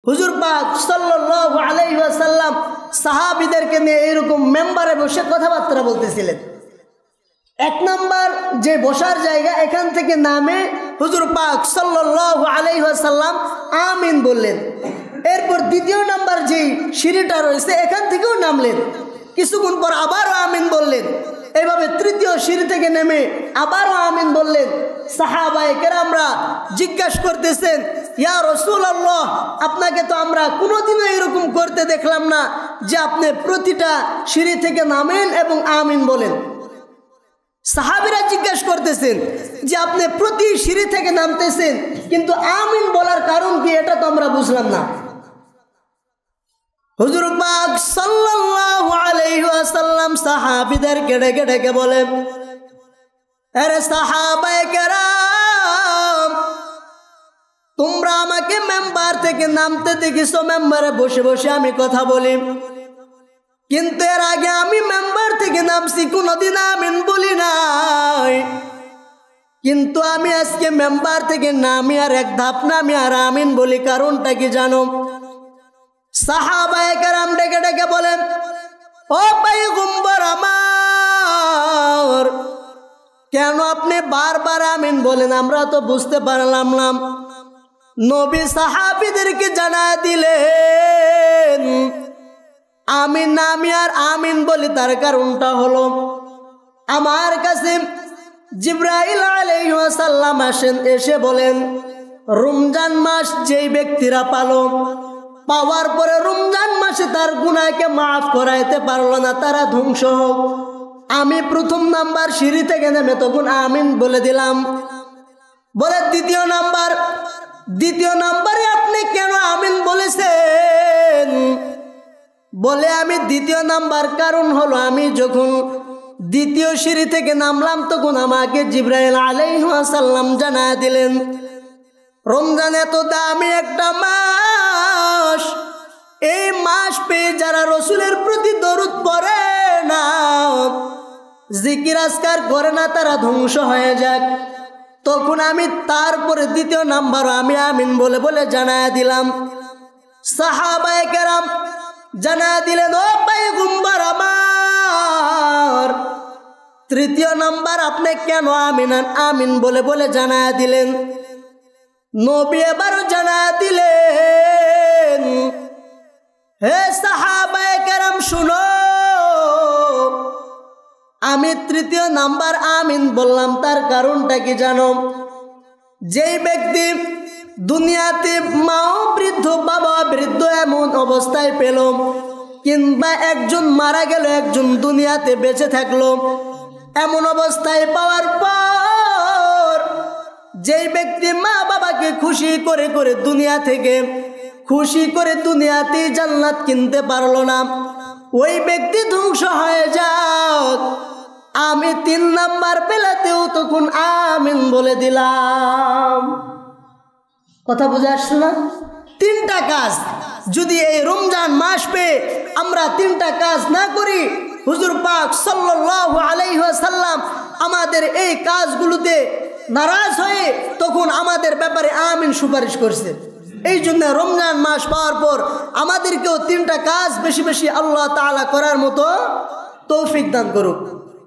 হুজুর পাক সাল্লাল্লাহু আলাইহি ওয়াসাল্লাম সাহাবীদেরকে নিয়ে এরকম মেম্বারে বসে কথাবার্তা বলতেছিলেন। এক নাম্বার যে বসার জায়গা, এখান থেকে নামে হুজুর পাক সাল্লাল্লাহু আলাইহি ওয়াসাল্লাম আমিন বললেন। এরপর দ্বিতীয় নাম্বার যে সিঁড়িটা রয়েছে, এখান থেকেও নামলেন। কিছুক্ষণ পর আবারও আমিন বললেন। এইভাবে তৃতীয় সিঁড়ি থেকে নেমে আবারও আমিন বললেন। সাহাবায়ে কেরামরা জিজ্ঞাসা করতেছেন, ইয়া রাসূলুল্লাহ, আপনাকে তো আমরা কোনোদিনও এরকম করতে দেখলাম না যে আপনি প্রতিটা সিঁড়ি থেকে নামেন এবং আমিন বলেন। সাহাবীরা জিজ্ঞাসা করতেছেন যে আপনি প্রতি সিঁড়ি থেকে নামতেছেন, কিন্তু আমিন বলার কারণ কি, এটা তো আমরা বুঝলাম না। হুজুর পাক সাল্লাল্লাহু আলাইহি ওয়াসাল্লাম সাহাবীদেরকে ডেকে ডেকে বলেন, আরে সাহাবায়ে কেরাম, তোমরা আমাকে মেম্বার থেকে নামতে দেখেছো, মেম্বারে বসে বসে আমি কথা বলি, কিন্তু এর আগে আমি মেম্বার থেকে নামছি, কোনোদিন আমিন বলি নাই। কিন্তু আমি আজকে মেম্বার থেকে নামি আর এক ধাপ নামি আর আমিন বলি, কারণটা কি জানো? সাহাবায়ে কেরাম ডেকে ডেকে বলেন, ও পয়গম্বর আমার, কেন আপনি বারবার আমিন বলেন? আমরা তো বুঝতে পারলাম না। নবী সাহাবীদেরকে জানায় দিলেন, আমি নামি আর আমিন বলি, তার কারণটা হলো আমার কাছে জিবরাইল আলাইহিস সালাম আসেন, এসে বলেন, রমজান মাস যেই ব্যক্তিরা পাওয়ার পরে রমজান মাসে তার গুনাহকে মাফ করাইতে পারলো না, তারা ধ্বংস হোক। আমি প্রথম নাম্বার সিঁড়ি থেকে নেমে তখন আমিন বলে দিলাম। বলে দ্বিতীয় নাম্বারে আপনি কেন আমিন বলেছেন? বলে আমি দ্বিতীয় নাম্বার কারণ হলো, আমি যখন দ্বিতীয় সিঁড়ি থেকে নামলাম তখন আমাকে জিবরাইল আলাইহিস সালাম জানায় দিলেন, রমজান এত দামি একটা মাস, এই মাস পেয়ে যারা রসুলের প্রতি দরুদ পড়ে না, জিকির আজকার করে না, তারা ধ্বংস হয়ে যাক। তখন আমি তারপরে দ্বিতীয় নাম্বার আমি আমিন বলে বলে জানায় দিলাম। সাহাবায়ে কেরাম জানায় দিলেন, ও পয়গম্বর আমার, তৃতীয় নাম্বার আপনি কেন আমিন বলে বলে জানায় দিলেন? নবী এবারও জানায় দিলেন, হে সাহাবায়ে কেরাম শুনো, আমি তৃতীয় নাম্বার আমিন বললাম, তার কারণটা কি জানো? যেই ব্যক্তি দুনিয়াতে মাও বৃদ্ধ বাবা বৃদ্ধ এমন অবস্থায় পেল, কিংবা একজন মারা গেল একজন দুনিয়াতে বেঁচে থাকলো, এমন অবস্থায় পাওয়ার পর যেই ব্যক্তি মা বাবাকে খুশি করে করে দুনিয়াতেই জান্নাত কিনতে পারলো না, ওই ব্যক্তি ধ্বংস হয়ে যাক। আমি 3 নাম্বার পেলাতেও তখন আমিন বলে দিলাম। কথা বুঝে আসছে না? 3টা কাজ যদি এই রমজান মাস পেয়ে আমরা 3টা কাজ না করি, হুজুর পাক সাল্লাল্লাহু আলাইহি ওয়াসাল্লাম আমাদের এই কাজগুলোতে নারাজ হয়ে তখন আমাদের ব্যাপারে আমিন সুপারিশ করছে। এই জন্য রমজান মাস পাওয়ার পর আমাদেরকেও 3টা কাজ বেশি বেশি আল্লাহ তাআলা করার মতো তৌফিক দান করুক।